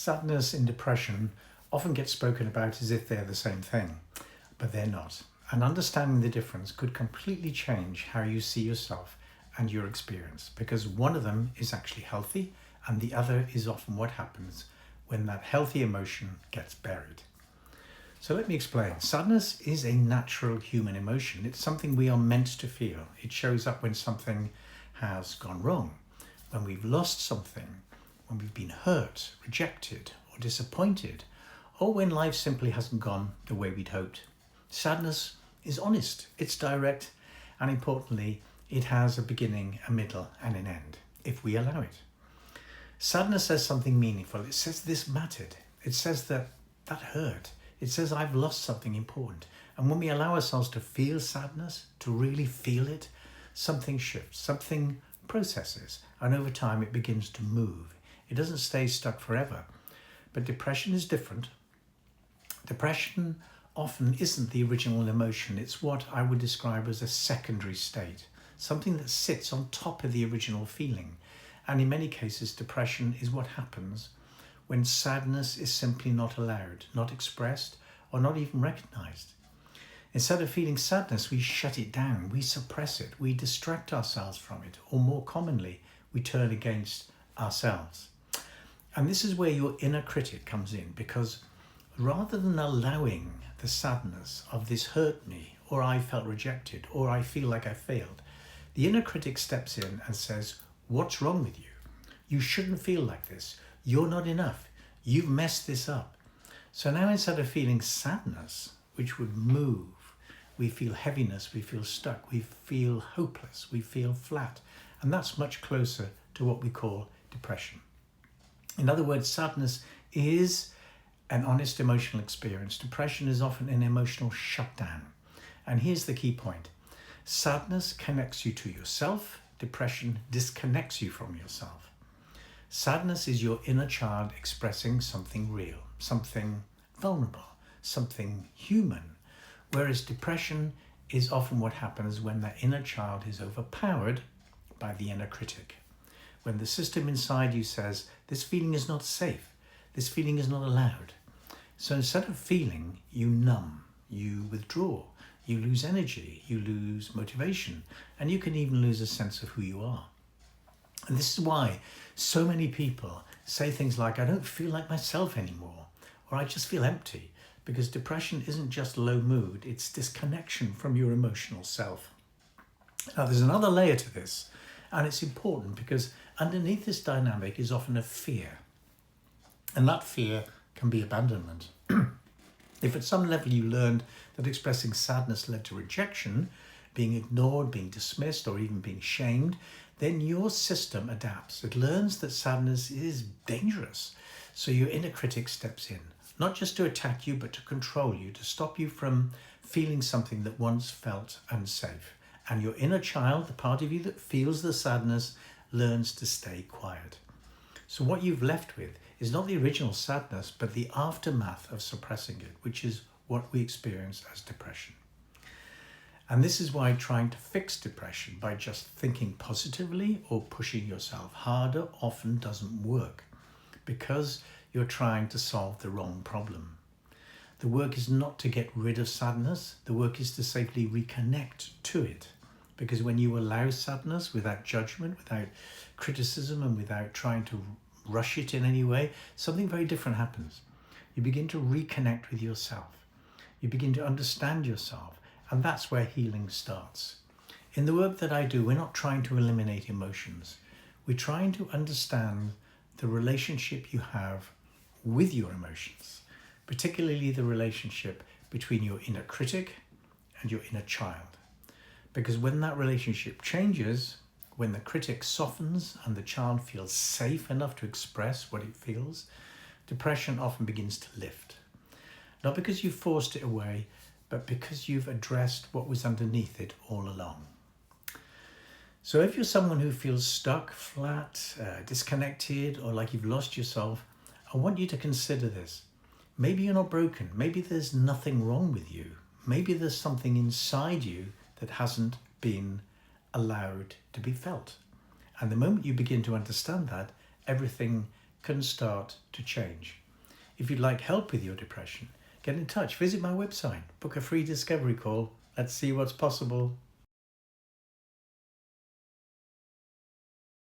Sadness and depression often get spoken about as if they're the same thing, but they're not. And understanding the difference could completely change how you see yourself and your experience, because one of them is actually healthy and the other is often what happens when that healthy emotion gets buried. So let me explain. Sadness is a natural human emotion. It's something we are meant to feel. It shows up when something has gone wrong, when we've lost something, when we've been hurt, rejected, or disappointed, or when life simply hasn't gone the way we'd hoped. Sadness is honest, it's direct, and importantly, it has a beginning, a middle, and an end, if we allow it. Sadness says something meaningful. It says this mattered. It says that hurt. It says I've lost something important. And when we allow ourselves to feel sadness, to really feel it, something shifts, something processes, and over time it begins to move. It doesn't stay stuck forever. But depression is different. Depression often isn't the original emotion. It's what I would describe as a secondary state, something that sits on top of the original feeling. And in many cases, depression is what happens when sadness is simply not allowed, not expressed, or not even recognized. Instead of feeling sadness, we shut it down, we suppress it, we distract ourselves from it, or more commonly, we turn against ourselves. And this is where your inner critic comes in, because rather than allowing the sadness of this hurt me, or I felt rejected, or I feel like I failed, the inner critic steps in and says, what's wrong with you? You shouldn't feel like this. You're not enough. You've messed this up. So now instead of feeling sadness, which would move, we feel heaviness, we feel stuck, we feel hopeless, we feel flat. And that's much closer to what we call depression. In other words, sadness is an honest emotional experience. Depression is often an emotional shutdown. And here's the key point. Sadness connects you to yourself. Depression disconnects you from yourself. Sadness is your inner child expressing something real, something vulnerable, something human. Whereas depression is often what happens when that inner child is overpowered by the inner critic. When the system inside you says, this feeling is not safe, this feeling is not allowed. So instead of feeling, you numb, you withdraw, you lose energy, you lose motivation, and you can even lose a sense of who you are. And this is why so many people say things like, I don't feel like myself anymore, or I just feel empty, because depression isn't just low mood, it's disconnection from your emotional self. Now there's another layer to this, and it's important because underneath this dynamic is often a fear. And that fear can be abandonment. If at some level you learned that expressing sadness led to rejection, being ignored, being dismissed, or even being shamed, then your system adapts. It learns that sadness is dangerous. So your inner critic steps in, not just to attack you, but to control you, to stop you from feeling something that once felt unsafe. And your inner child, the part of you that feels the sadness, learns to stay quiet. So what you've left with is not the original sadness, but the aftermath of suppressing it, which is what we experience as depression. And this is why trying to fix depression by just thinking positively or pushing yourself harder often doesn't work, because you're trying to solve the wrong problem. The work is not to get rid of sadness. The work is to safely reconnect to it. Because when you allow sadness without judgment, without criticism, and without trying to rush it in any way, something very different happens. You begin to reconnect with yourself. You begin to understand yourself. And that's where healing starts. In the work that I do, we're not trying to eliminate emotions. We're trying to understand the relationship you have with your emotions, particularly the relationship between your inner critic and your inner child. Because when that relationship changes, when the critic softens and the child feels safe enough to express what it feels, depression often begins to lift. Not because you forced it away, but because you've addressed what was underneath it all along. So if you're someone who feels stuck, flat, disconnected, or like you've lost yourself, I want you to consider this. Maybe you're not broken. Maybe there's nothing wrong with you. Maybe there's something inside you that hasn't been allowed to be felt. And the moment you begin to understand that, everything can start to change. If you'd like help with your depression, get in touch. Visit my website, book a free discovery call. Let's see what's possible.